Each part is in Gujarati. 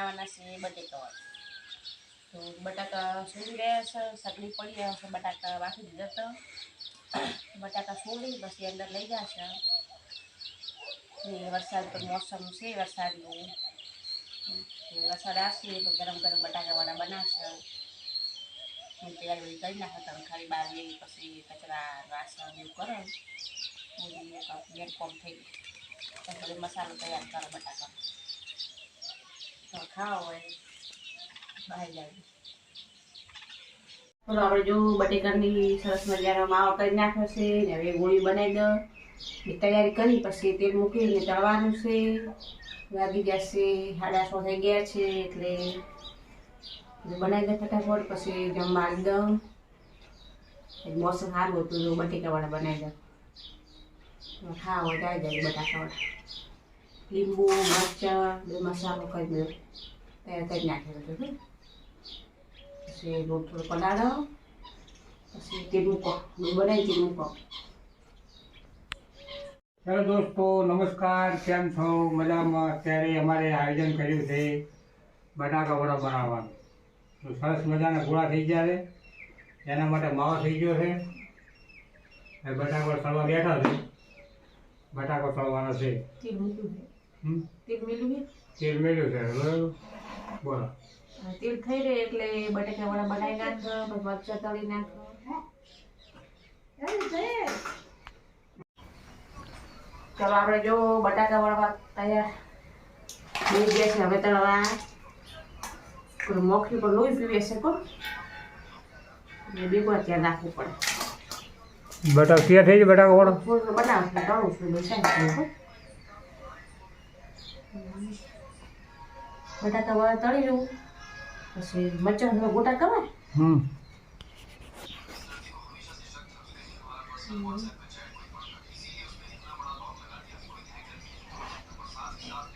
બનાવવાના છે બટેકા. તો બટાકા છોડી રહ્યા છે, સકડી પડી રહ્યા છે, બટાકા વાસી દીધા તો બટાકા છોડી પછી અંદર લઈ જશે. વરસાદ પર મોસમ છે વરસાદનું, વરસાદ આવશે તો ગરમ ગરમ બટાકાવાળા બનાવશે. હું તૈયાર બધી કરી નાખે તમે ખાલી બહાર જઈ પછી કચરા વાસણ એવું કરો કોમ થઈ ગયું પછી મસાલો તૈયાર કરો બટાકા તો ખાવા હોય બહાર જાય. ચલો આપણે જો બટેકાની સરસ મજાનો માવો કરી નાખ્યો છે ને હવે ગોળી બનાવી દો. તૈયારી કરી પછી તેલ મૂકીને તળવાનું છે. વાગી જશે 6:30 થઈ ગયા છે એટલે બનાવી દો ફટાફટ પછી જમવા આવી દઉં. મોસમ સારું હતું તો બટેકાવાળા બનાવી દો. ખાવા હોય આવી જાય બટાકાવાળા. લીંબુ મરચાં બે મસાલો કરી દો તૈયાર કરી નાખેલો હતો. પછી લોટ થોડો પલાળો પછી તેલ મૂકો બનાવી તેલ મૂકો. હેલો દોસ્તો, નમસ્કાર. કેમ છો? મજામાં? અત્યારે અમારે આયોજન કર્યું છે બટાકાવડા બનાવવાનું. તો સરસ મજાના ગોળા થઈ ગયા છે, એના માટે માવો થઈ ગયો છે. હવે બટાકા તળવા બેઠા છે. બટાકો તળવાનો છે. તેલ મૂક્યું છે. તેલ મેળવ્યું છે. તેલ મેળવ્યું છે. બરાબર, બોલો. તેલ થઈ રહે એટલે બટાકાવાળા બનાવી નાખો, પછી મરચાં તળી નાખો. ચાલો આપણે જો બટાકાવાળા તૈયાર થઈ ગયા છે. હવે તળવા મોખી પર લોહી પીવે છે કોણ બીગો ત્યાં નાખવું પડે. બટાકા તૈયાર થઈ જાય. બટાકાવાળો બનાવું તળું છું બટાકાવાળા તળી જવું પછી મરચાં ગોટા કરાય.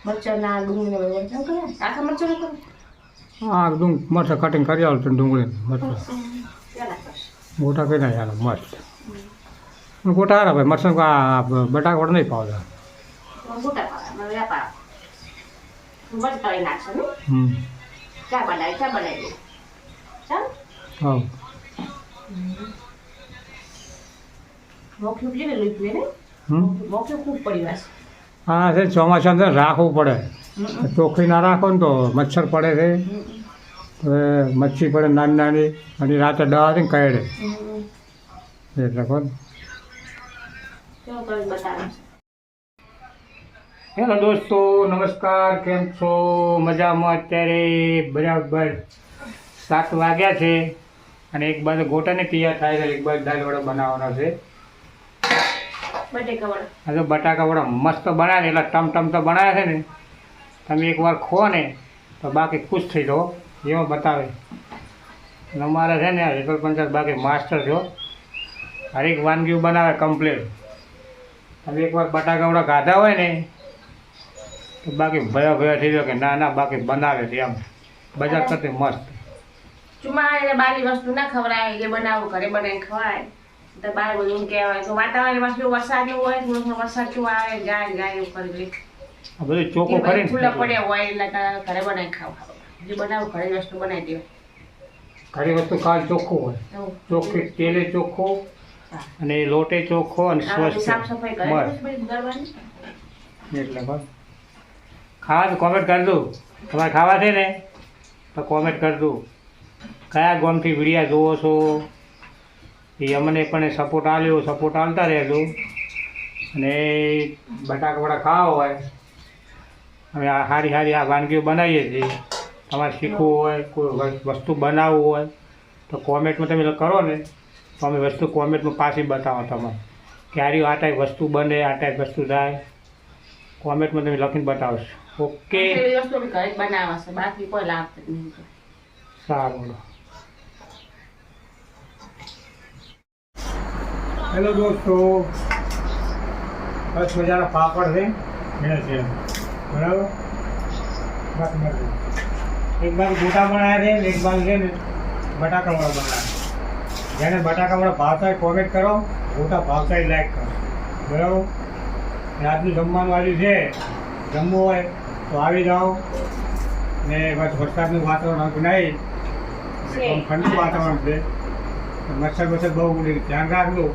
મરચાંના ડુંગળીને મરચાં કરે આખા મરચાં કરે. હા, મરચાં કટિંગ કરી આવો તો ડુંગળી મરચાં ગોટા કરી નાખે મસ્ત. ગોટા હારા ભાઈ, મરચાં બટાકાવાળા નહીં પાવતા. ગોટા પાવા વ્યાપાર મરચાં તળી નાખશે ને. ચા બનાવી દે ચાલ. હા, મોખી પીને લઈ પીએ ને. મોખી ખૂબ પડી વાસ. હા, છે ચોમાસામાં રાખવું પડે. ચોખ્ખી ના રાખો ને તો મચ્છર પડે છે. મચ્છી પડે નાની નાની અને રાતે દવા ને કહેડે એટલે કોણ. હેલો દોસ્તો, નમસ્કાર. કેમ છો? મજામાં? અત્યારે બરાબર 7 વાગ્યા છે અને એક બાજુ ગોટાને તૈયાર થાય છે, એક બાજુ દાળવડો બનાવવાનો છે. હા, તો બટાકાવાળા મસ્ત બનાવે એટલે ટમ તો બનાવે છે ને. તમે એકવાર ખો ને તો બાકી ખુશ થઈ જાઓ એવો બતાવે. અમારે છે ને રેકલ પંચાયત બાકી માસ્ટર છો, હરેક વાનગીઓ બનાવે કમ્પ્લીટ. તમે એકવાર બટાકાવાળા ગાધા હોય ને તો બાકી ભયા થઈ જાય કે ના બાકી બનાવે છે એમ બજાર કરતી મસ્ત. ચુમ્મા બારી વસ્તુ ના ખવડાય, જે બનાવું ઘરે બનાવીને ખવાય તો બાર બધું કહેવાય. તો વાતાવરણ શું વરસાદ એવું હોય થોડું વરસાદ શું આવે જાય એવું કરી લે. આ બધું ચોખ્ખું કરીને ખુલ્લા પડ્યા હોય એટલે ઘરે બનાવી ખાવ. જે બનાવું ઘરે વસ્તુ બનાવી દેવાય. ઘરે વસ્તુ ખાવા ચોખ્ખું હોય, ચોખ્ખી તેલે ચોખ્ખું અને લોટે ચોખ્ખો અને સ્વચ્છ. સાફ સફાઈ કરે એટલે બસ ખાવા તો કોમેન્ટ કરજો. તમારે ખાવા છે ને તો કોમેન્ટ કરજો કયા ગામથી વિડીયા જોવો છો. એ અમને પણ સપોર્ટ આલ્યો, સપોર્ટ આલતા રહેજો. અને બટાકાવાળા ખાવા હોય અમે આ સારી આ વાનગીઓ બનાવીએ છીએ. તમારે શીખવું હોય, કોઈ વસ્તુ બનાવવું હોય તો કોમેન્ટમાં તમે કરો ને તો અમે વસ્તુ કોમેન્ટમાં પાછી બતાવો તમારે કે આ ટાઈપ વસ્તુ બને, આ ટાઈપ વસ્તુ થાય. કોમેન્ટમાં તમે લખીને બતાવશો. ઓકે, બાકી કોઈ લાભ નહીં. સારું. હેલો દોસ્તો, બસ મજાના પાપડ છે છે બરાબર. એક બાજુ ગોટા બનાવ્યા છે ને એક બાજુ છે ને બટાકાવાળા બનાવ્યા. જેને બટાકાવાળા ભાવતા હોય કોમેન્ટ કરો, ગોટા ભાવતા હોય લાઈક કરો બરાબર. રાતનું જમવાનું આવ્યું છે, જમવું હોય તો આવી જાઓ. ને બસ વરસાદનું વાતાવરણ હતું નહીં ઠંડુ વાતાવરણ છે મચ્છર બચ્છર બહુ ઉડી ધ્યાન રાખજો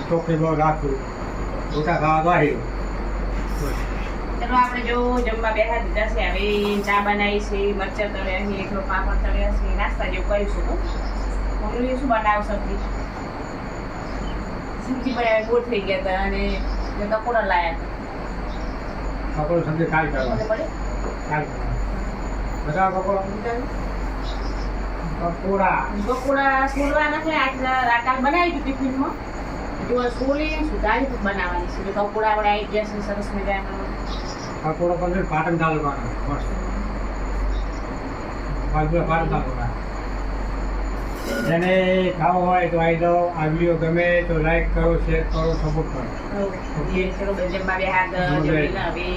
ચોખ્ખી બહુ રાખવું મોટા ખાવા તો આવી ચલો આપણે જો જમવા બેઠા દીધા છે હવે ચા બનાવી છે મરચાં તળ્યા છે થોડો પાપડ તળ્યા છે નાસ્તા જેવું કરીશું તો મમ્મી શું બનાવ સબ્જી બનાવી ગોળ થઈ ગયા હતા અને કપોડા લાયા હતા કપડું સમજી કાલ કરવા પડે કાલ બધા કપડો પકોડા પકોડા છોડવાના છે આટલા કાલ બનાવી દીધું ટિફિનમાં જો છોલી સુધારી બનાવવાની છે તો પકોડા આપણે આવી ગયા છે સરસ મજાનો પકોડો પણ પાટણ તાલુકાનો મસ્ત પાટણ તાલુકા જેને ખાવો હોય તો આવી જાઓ આ વિડીયો ગમે તો લાઈક કરો શેર કરો સપોર્ટ કરો ચલો જમવા બે હાથ હવે